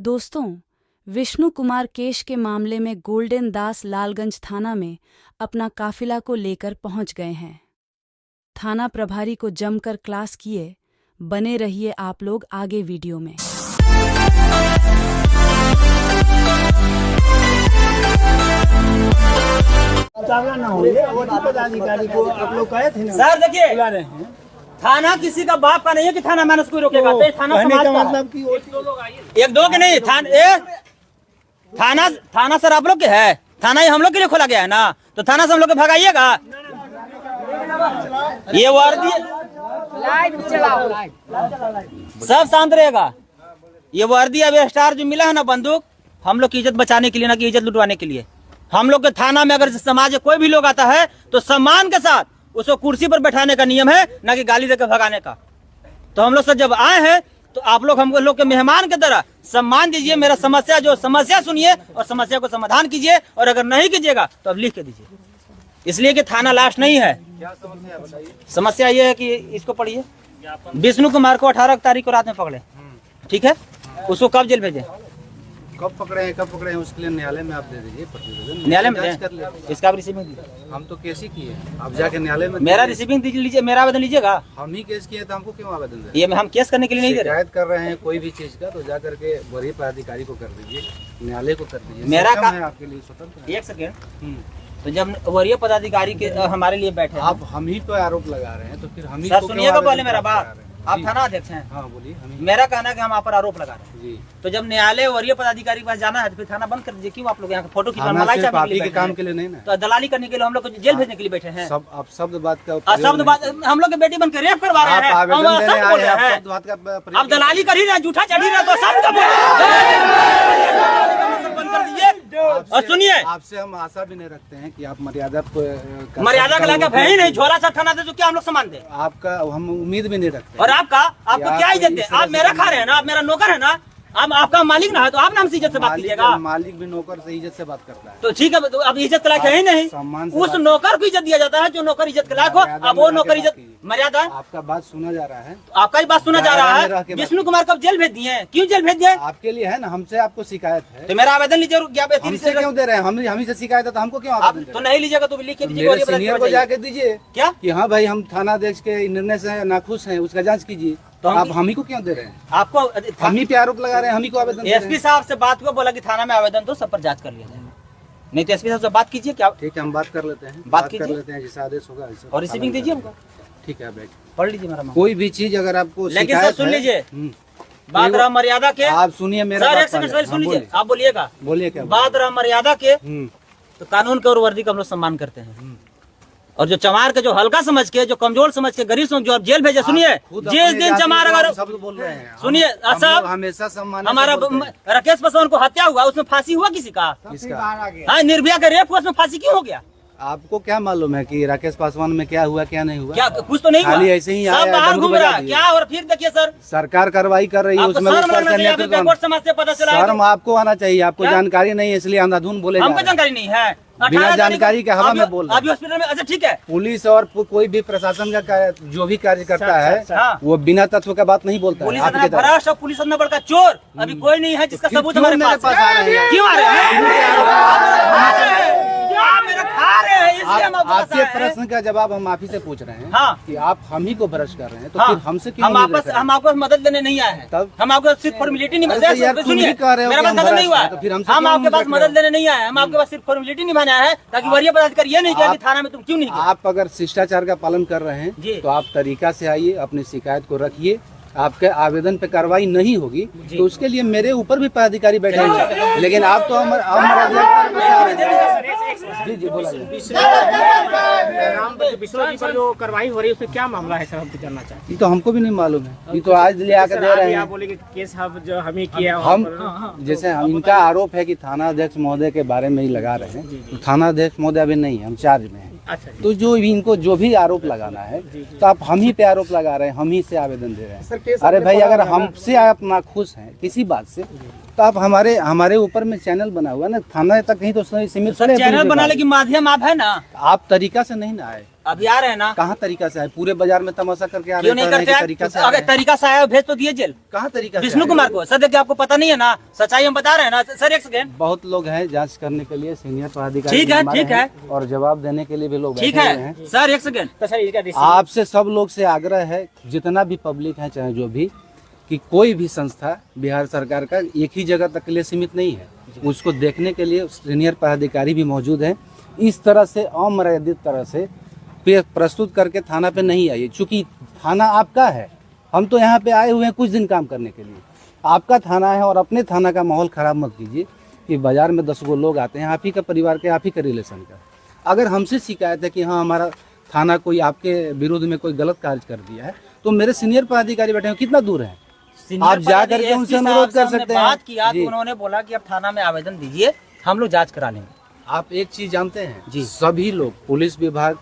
दोस्तों, विष्णु कुमार केश के मामले में गोल्डन दास लालगंज थाना में अपना काफिला को लेकर पहुंच गए हैं। थाना प्रभारी को जमकर क्लास किए। बने रहिए आप लोग आगे वीडियो में। पदाधिकारी को आप लोग कहे थे ना सर देखिए, बुला रहे हैं। थाना किसी का बाप का नहीं है कि थाना मैंने उसको रोकेगा। तो थाना समाज का मतलब कि एक दो के नहीं, थाना सर आप लोग के है। थाना ही हम लोग के लिए खोला गया है ना, तो थाना से हम लोग के भगाइएगा। ये वर्दी सब शांत रहेगा। ये वर्दी अब स्टार जो मिला है ना, बंदूक हम लोग की इज्जत बचाने के लिए, ना कि इज्जत लुटवाने के लिए। हम लोग के थाना में अगर समाज में कोई भी लोग आता है तो सम्मान के साथ उसको कुर्सी पर बैठाने का नियम है, ना कि गाली देकर भगाने का। तो हम लोग सर जब आए हैं तो आप लोग हम लोग के मेहमान की तरह सम्मान दीजिए। मेरा समस्या सुनिए और समस्या को समाधान कीजिए, और अगर नहीं कीजिएगा तो अब लिख के दीजिए। इसलिए कि थाना लाश नहीं है। समस्या ये है कि इसको पढ़िए। विष्णु कुमार को 18 तारीख को रात में पकड़े, ठीक है। उसको कब जेल भेजे, कब पकड़े हैं उसके लिए न्यायालय में आप दे दीजिए प्रतिवेदन। न्यायालय में जांच कर लेते। इसका भी रिसीविंग दीजिए। हम तो केस ही किए, आप जाके न्यायालय में मेरा रिसीविंग लीजिए, मेरा आवेदन लीजिएगा। हम ही केस किए तो हमको क्यों आवेदन दे? ये हम केस करने के लिए नहीं दे रहे। शिकायत कर रहे हैं कोई भी चीज का तो जा करके वरीय पदाधिकारी को कर दीजिए, न्यायालय को कर दीजिए। मेरा सिस्टम है आपके लिए स्वतंत्र है। एक सेकेंड, तो जब वरीय पदाधिकारी के हमारे लिए बैठे, आप हम ही पे आरोप लगा रहे हैं तो फिर हम ही सर को क्यों सुनिएगा आवेदन पहले मेरा करा बात। रहे हैं? आप जी। थाना अध्यक्ष हैं। हाँ बोलिए। हम ही मेरा कहना है कि हम आप पर आरोप लगा रहे हैं। जी। तो जब न्यायालय वरीय पदाधिकारी के पास जाना है तो फिर थाना बंद कर दीजिए। क्यों आप लोग यहाँ फोटो खिंचवाने थाना मलाई सिर्फ चाहने आप के ही लिए के बैठे काम हैं? के लिए नहीं ना। तो दलाली करने के लिए हम लोग को जेल भेजने के लिए बैठे हैं। सब आप शब्द बात का और शब्द बात हम लोग के बेटी बन के रेप करवा रहे हैं। आप आवेदन हम देने सब आए बोल हैं, रहे आप हैं। शब्द बात का प्रयोग आप दलाली कर ही रहे हैं, झूठा चढ़ ही रहे हैं, तो सब बंद कर दीजिए। और सुनिए, आपसे हम आशा भी नहीं रखते हैं कि आप मर्यादा मर्यादा का लाके है ही नहीं। झोला सा थाना दे तो क्या हम लोग सामान दे? आपका हम उम्मीद भी नहीं रखते। और आपको क्या इज्जत है? आप मेरा खा रहे हैं ना, आप मेरा नौकर है ना, आप आपका मालिक ना है, तो आप नाम से इज्जत से बात कीजिएगा। मालिक भी नौकर से इज्जत से बात करता है। तो ठीक है, तो अब इज्जत के लायक है ही नहीं। सम्मान से उस बात- नौकर को इज्जत दिया जाता है जो नौकर इज्जत के लायक हो। अब वो नौकर इज्जत मर्यादा, आपका बात सुना जा रहा है। आपका ही बात सुना जा रहा दायरा में रह है। के विष्णु कुमार कब जेल भेज दिए? क्यों जेल भेज दिए? आपके लिए है ना, हमसे आपको शिकायत है। तो मेरा आवेदन लीजिए। हमसे क्यों दे रहे हैं? हम ही से शिकायत है तो हमको क्यों आप आवेदन दे तो रहे हैं? नहीं लीजिएगा तो लिख के दीजिए। मेरे सीनियर को जाके दीजिए क्या कि हाँ भाई हम थाना अध्यक्ष के निर्णय से नाखुश हैं, उसका जांच कीजिए। तो आप हम ही को क्यों दे रहे हैं? आपको हम ही पे आरोप लगा रहे हैं, हम ही को आवेदन दे रहे एसपी हैं। साहब से बात को बोला कि थाना में आवेदन दो, सब पर जांच कर लिया जाए। नहीं तो एसपी साहब से बात कीजिए। क्या ठीक है, हम बात कर लेते हैं। बात कर कीजिए। लेते हैं, जैसा आदेश होगा वैसे और रिसीविंग पालन दीजिए करेंगे। हमको। ठीक है, बैठ पढ़ लीजिए मेरा मामला। कोई भी चीज अगर आपको लेकिन सर शिकायत सुन है- लीजिए, हम्म, बात रहा मर्यादा के। आप सुनिए मेरा सर बात एक सेकंड पहले। सुन हाँ, लीजिए, आप बोलिएगा। बोलिए क्या बात रहा मर्यादा के, हम्म, तो कानून के और वर्दी का हम लोग सम्मान करते हैं। और जो चमार के, जो हल्का समझ के, जो कमजोर समझ के, गरीब समझ, जो आप जेल भेजे, सुनिए, खुद जिस अपने दिन जाति चमार को अगर हम शब्द बोल रहे हैं। सुनिए, हम साहब, लोग हमेशा सम्मान हमारा राकेश पासवान को हत्या हुआ, उसमें फांसी हुआ किसी का? किसका? हाँ, निर्भया का रेप हुआ, उसमें फांसी क्यों हो गया? आपको क्या मालूम है कि राकेश पासवान में क्या हुआ क्या नहीं हुआ? क्या कुछ तो नहीं हुआ? खाली ऐसे ही सब आया, बाहर डमरू घूम रहा बजा है दिया। क्या? और फिर देखिए सर, सरकार कार्रवाई कर रही है, आपको उसमें शर्म ऊपर आना से चाहिए। अभी नेतृत्व- बैकवर्ड समाज से पता चला है शर्म आपको आना चाहिए। आपको क्या? जानकारी नहीं है इसलिए अंधाधुन बोले जा हमको रहे हैं। जानकारी नहीं है। बिना 18 जानकारी के हवा में बोल रहे हैं। अभी हॉस्पिटल में, अच्छा ठीक है। पुलिस और कोई भी प्रशासन का जो भी कार्य करता है हाँ। वो बिना तत्व का बात नहीं बोलता है। पुलिस आपके इतना तरह। भ्रष्ट और पुलिस इतना बड़का चोर अभी कोई नहीं है जिसका क्यों- सबूत क्यों हमारे मेरे पास पास आ रहे हैं? क्यों आ रहे हैं? आप मेरा खा रहे हैं इसलिए हम आपके पास आपके आए हैं। प्रश्न का जवाब हम आप ही से पूछ रहे हैं। हाँ। कि आप हम ही को भ्रष्ट कर रहे हैं तो हाँ, फिर हमसे क्यों हम उम्मीद आपस रख रहे हैं? हम आपको मदद लेने नहीं आए हैं। तब? हम आपको सिर्फ फॉर्मेलिटी नहीं अरे तो यार, तुम सुनिए, ही कह रहे हो मेरा कि बात हम खत्म नहीं भ्रष्ट हुआ हैं, तो फिर हमसे हम क्यों आपके उम्मीद पास रख रहे मदद हो? लेने नहीं आए हैं। हम आपके पास सिर्फ फॉर्मेलिटी निभाने आए हैं ताकि वरीय पदाधिकारी ये नहीं कहे कि थाना में तुम क्यों नहीं गए। आप अगर शिष्टाचार का पालन कर रहे जी। हैं तो आप तरीका से आइए, अपनी शिकायत को रखिए। आपके आवेदन पे कार्रवाई नहीं होगी तो उसके लिए मेरे ऊपर भी पदाधिकारी बैठे हैं, लेकिन आप तो जी जी बोला विश्व जी पर जो कार्रवाई हो रही है उसमें क्या मामला है सर, हमको जानना चाहते हैं। ये तो हमको भी नहीं मालूम है। ये तो आज ले आकर दे रहे आप हैं। बोले कि केस हम जो हमें किया हम जैसे हम इनका आरोप है कि थाना अध्यक्ष महोदय के बारे में ही लगा रहे हैं, तो थाना अध्यक्ष महोदय अभी नहीं है, हम चार्ज में हैं। अच्छा जी। तो जो इनको जो भी आरोप लगाना है तो आप हम ही पे आरोप लगा रहे हैं, हम ही से आवेदन दे रहे हैं। अरे भाई, अगर हमसे आप नाखुश हैं किसी बात से तो आप हमारे ऊपर में चैनल बना हुआ है ना, थाना तक नहीं तो सीमित सर चैनल बनाने की माध्यम आप है ना। आप तरीका से नहीं ना आए। अभी आ रहे हैं ना, कहाँ तरीका से आए? पूरे बाजार में तमाशा करके आ रहे क्यों नहीं करते हैं? तरीका से आ अगर रहे हैं। तरीका से आया भेज तो दिए जेल। कहाँ तरीका से विष्णु आए? कुमार को सर देखिए, आपको पता नहीं है ना, सच्चाई हम बता रहे हैं ना सर। एक सेकेंड, बहुत लोग हैं जांच करने के लिए, सीनियर पदाधिकारी ठीक है, हमारे ठीक है। हैं, और जवाब देने के लिए भी लोग ठीक बैठे हुए है हैं। सर। एक सेकेंड, तो सर इसका रिसीव आपसे सब लोग से आग्रह है, जितना भी पब्लिक है चाहे जो भी, कि कोई भी संस्था बिहार सरकार का एक ही जगह तक के लिए सीमित नहीं है। उसको देखने के लिए सीनियर पदाधिकारी भी मौजूद हैं। इस तरह से अमर्यादित तरह से प्रस्तुत करके थाना पे नहीं आइए, चूंकि थाना आपका है। हम तो यहाँ पे आए हुए हैं कुछ दिन काम करने के लिए। आपका थाना है और अपने थाना का माहौल खराब मत कीजिए कि बाजार में 10 गो लोग आते हैं, आप ही का परिवार के, आप ही का रिलेशन का। अगर हमसे शिकायत है कि हाँ हमारा थाना कोई आपके विरुद्ध में कोई गलत कार्य कर दिया है, तो मेरे सीनियर पदाधिकारी बैठे हैं, कितना दूर है, आप जा करके उनसे अनुरोध कर सकते हैं। बात किया जी। तो उन्होंने बोला कि आप थाना में आवेदन दीजिए, हम लोग जांच करा लेंगे। आप एक चीज जानते हैं जी। सभी लोग, पुलिस विभाग,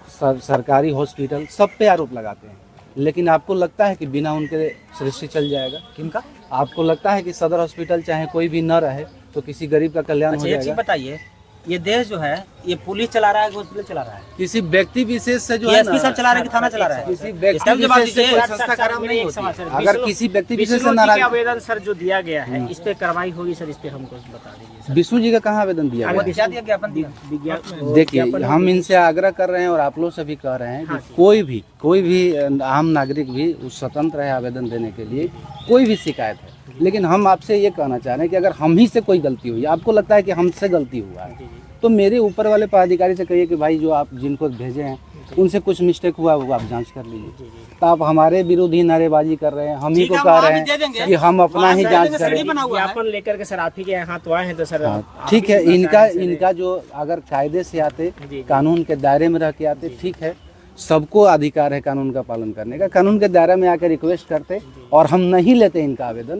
सरकारी हॉस्पिटल, सब पे आरोप लगाते हैं, लेकिन आपको लगता है कि बिना उनके सृष्टि चल जाएगा? किनका? आपको लगता है कि सदर हॉस्पिटल चाहे कोई भी न रहे तो किसी गरीब का कल्याण हो अच्छा एक चीज जाएगा? बताइए, ये देश जो है ये पुलिस चला रहा है कि हॉस्पिटल चला रहा है? किसी व्यक्ति विशेष से जो है एसपी साहब चला रहे हैं कि थाना चला रहा है? किसी इसका व्यक्ति भी जवाब विशेष से दीजिए। कोई संस्था का नाम नहीं होती है। अगर किसी व्यक्ति विशेष से विष्णु जी नाराज, के आवेदन सर जो दिया गया है, इस पे कार्रवाई होगी सर, इस पे हमको बता दीजिए विष्णु जी का कहाँ आवेदन दिया वो गया है? दिशा दिया ज्ञापन दिया। विज्ञापन। देखिए, हम इनसे आग्रह कर रहे हैं और आप लोग से भी कह रहे हैं कि कोई भी आम नागरिक भी उस स्वतंत्र है आवेदन देने के लिए, कोई भी शिकायत है। लेकिन हम आपसे ये कहना चाह रहे हैं कि अगर हम ही से कोई गलती हुई, आपको लगता है कि हमसे गलती हुआ है, तो मेरे ऊपर वाले पदाधिकारी से कहिए कि भाई जो आप जिनको भेजे हैं उनसे कुछ मिस्टेक हुआ वो आप जांच कर लीजिए। तो आप हमारे विरोध ही नारेबाजी कर रहे हैं, हम ही को कह रहे हैं कि हम अपना ही जांच करें। विज्ञापन लेकर के सर आप ही के यहाँ तो आए हैं, तो सर आप ठीक है, ही इनका जो अगर कायदे से आते, कानून के दायरे में रह के आते, ठीक है, सबको अधिकार है कानून का पालन करने का। कानून के दायरे में आकर रिक्वेस्ट करते और हम नहीं लेते इनका आवेदन,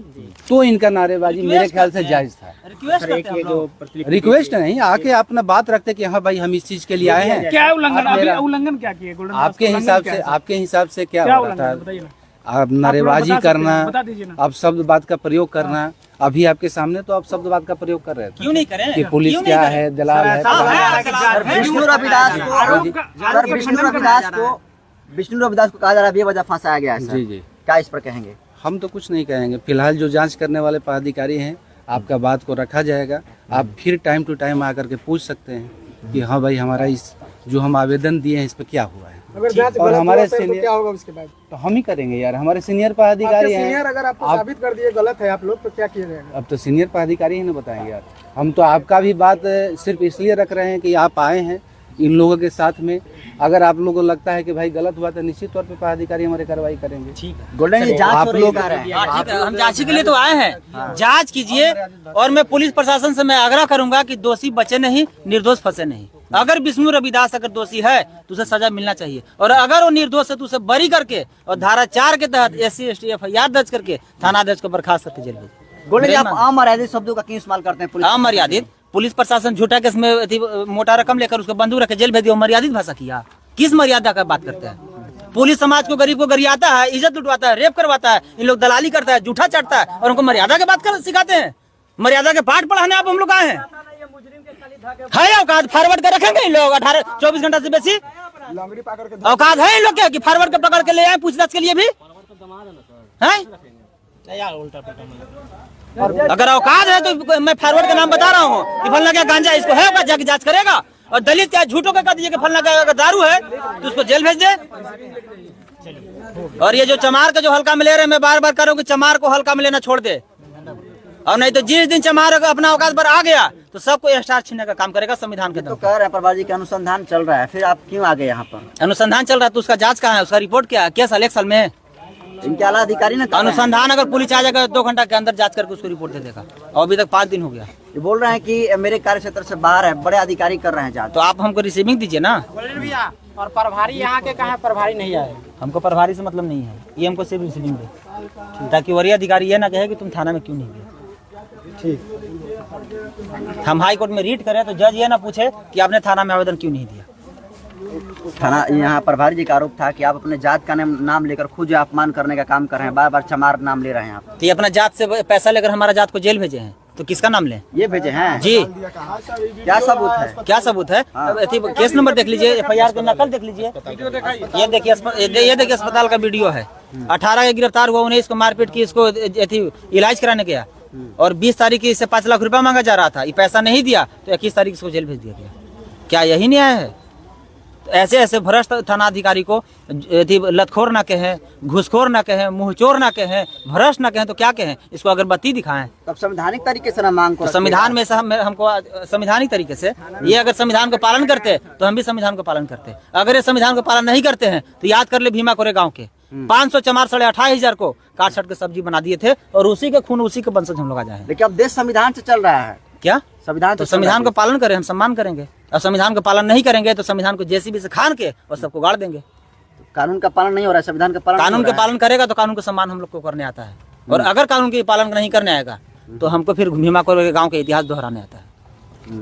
तो इनका नारेबाजी मेरे ख्याल से जायज था। रिक्वेस्ट सर एक करते ये हैं जो हम लोग। प्रतिलिपि रिक्वेस्ट नहीं, आके अपना बात रखते कि हाँ भाई हम इस चीज के लिए आए हैं। क्या उल्लंघन, आप अभी मेरा- उल्लंघन क्या किए गोल्डन दास? आपके उल्लंघन हिसाब क्या से है? आपके हिसाब से क्या क्या हो रहा उल्लंघन था? बताइए ना। आप नारेबाजी बता सकते हैं, करना, बता दीजिए ना। आप शब्द बात का प्रयोग करना, अभी आपके सामने तो आप शब्द बात का प्रयोग कर रहे थे क्यों नहीं करें? कि पुलिस क्यों नहीं क्या करें? है, दलाल है, सर विष्णु रविदास को विष्णु रविदास को कहा जा रहा है बेवजह फंसाया गया है सर। जी जी। क्या इस पर कहेंगे? हम तो कुछ नहीं कहेंगे, फिलहाल जो जांच करने वाले पदाधिकारी हैं, आपका बात को रखा जाएगा। आप फिर टाइम टू टाइम आकर के पूछ सकते हैं कि हाँ भाई हमारा इस जो हम आवेदन दिए हैं इस पे क्या हुआ है। अगर जांच और गलत हमारे हुआ तो सीनियर- क्या होगा उसके बाद? तो हम ही करेंगे यार, हमारे सीनियर पदाधिकारी हैं। सीनियर अगर आपको साबित कर दिए गलत है आप लोग, तो क्या किया जाएगा? अब तो सीनियर पदाधिकारी ही ना बताएंगे यार। हम तो आपका भी बात सिर्फ इसलिए रख रहे हैं कि आप आए हैं इन लोगों के साथ में। अगर आप लोगों को लगता है कि भाई गलत हुआ तो निश्चित तौर पे पदाधिकारी हमारी कार्रवाई करेंगे। ठीक है, गोल्डन ये जांच आप हो रही लोग- कह रहे हैं। हाँ, ठीक है, हम जांच के लिए तो आए हैं। जांच कीजिए और मैं पुलिस प्रशासन से मैं आग्रह करूंगा कि दोषी बचे नहीं, निर्दोष फंसे नहीं। अगर विष्णु रविदास अगर दोषी है तो उसे सजा मिलना चाहिए, और अगर वो निर्दोष है तो उसे बरी करके और धारा 4 के तहत SC ST FIR दर्ज करके थाना अध्यक्ष को बर्खास्त करके जेल भेजिए। गोल्डन जी आप अमर्यादित शब्दों का क्यों इस्तेमाल करते हैं? पुलिस अमर्यादित, पुलिस प्रशासन झूठा केस में मोटा रकम लेकर उसको बंदूक रख के जेल भेज दिया, मर्यादित भाषा किया। किस मर्यादा का बात करते हैं? पुलिस समाज को, गरीब को गरियाता है, इज्जत लुटवाता है, रेप करवाता है, इन लोग दलाली करता है, झूठा चाटता है, और उनको मर्यादा के बात कर सिखाते हैं। मर्यादा के पाठ पढ़ाने आप हम लोग आए हैं। है औकात फॉरवर्ड कर रखेंगे इन लोग 24 घंटा से बेसी? औकात है इन लोग के कि फॉरवर्ड के पकड़ के ले आए पूछताछ के लिए भी? हैं? अगर औकात है तो मैं फॉरवर्ड का नाम बता रहा हूँ कि फलना क्या गांजा इसको है औकात, जाके जांच करेगा। और दलित क्या झूठों का कह दीजिए कि फलना क्या अगर दारू है तो उसको जेल भेज दे। और ये जो चमार का जो हल्का में ले रहे हैं, मैं बार बार कह रहा हूँ कि चमार को हल्का में लेना छोड़ दे, और नहीं तो जिस दिन चमार अपना औकात पर आ गया तो सबको स्टार छीनने का काम करेगा संविधान के तो दम कह रहे हैं प्रभात जी का अनुसंधान चल रहा है, फिर आप क्यों आ गए यहाँ पर? अनुसंधान चल रहा है तो उसका जांच कहाँ है, उसका रिपोर्ट क्या है? क्या साल, 1 साल में? इनके आला अधिकारी ने कहा है। अनुसंधान अगर पुलिस आ जाएगा 2 घंटा के अंदर जांच करके उसको रिपोर्ट दे देगा, और अभी तक 5 दिन हो गया। ये बोल रहे हैं कि मेरे कार्य क्षेत्र से बाहर है, बड़े अधिकारी कर रहे हैं जांच। तो आप हमको रिसीविंग दीजिए ना। भैया और प्रभारी यहाँ के कहाँ प्रभारी नहीं आए? हमको प्रभारी से मतलब नहीं है, ये हमको सिर्फ रिसीविंग दे, ताकि वरीय अधिकारी ये ना कहे कि तुम थाना में क्यों नहीं गए। ठीक, हम हाई कोर्ट में रीट करें तो जज ये ना पूछे कि आपने थाना में आवेदन क्यों नहीं दिया। थाना यहाँ प्रभारी जी का आरोप था कि आप अपने जात का नाम लेकर खुद जो अपमान करने का काम कर रहे हैं, बार बार चमार नाम ले रहे हैं आप। तो ये अपना जात से पैसा लेकर हमारा जात को जेल भेजे हैं, तो किसका नाम लें? ये भेजे हैं जी, क्या सबूत है? क्या सबूत है? केस नंबर देख लीजिए, FIR की नकल देख लीजिए। ये देखिए अस्पताल का वीडियो है। 18 के गिरफ्तार हुआ, 19 को मारपीट की, इसको इलाज कराने गया और 20 तारीख की इससे 5 लाख रुपया मांगा जा रहा था। ये पैसा नहीं दिया तो 21 तारीख इसको जेल भेज दिया गया। क्या यही न्याय है? तो ऐसे ऐसे भ्रष्ट थानाधिकारी को लतखोर ना कहें, घूसखोर ना कहें, मुंहचोर ना कहें, भ्रष्ट ना कहें तो क्या कहें? इसको अगरबत्ती दिखाएं। तब संवैधानिक तरीके से ना मांग को तो संविधान में से हमको संवैधानिक तरीके से, ये अगर संविधान का पालन करते तो हम भी संविधान का पालन करते। अगर ये संविधान का पालन नहीं करते हैं तो याद कर ले भीमा कोरे गांव के 500 चमार 28,500 को काट छट के सब्जी बना दिए थे और उसी के खून उसी के वंशज हम लोग आ जाए। लेकिन अब देश संविधान से चल रहा है। क्या संविधान तो संविधान का पालन करें, हम सम्मान करेंगे। और संविधान का पालन नहीं करेंगे तो संविधान को JCB से खान के और सबको गाड़ देंगे। कानून का पालन नहीं हो रहा है, संविधान का पालन कानून का पालन करेगा तो कानून का सम्मान हम लोग को करने आता है। और अगर कानून के पालन नहीं करने आएगा तो हमको फिर भीमा कोरे गांव के इतिहास दोहराने आता है।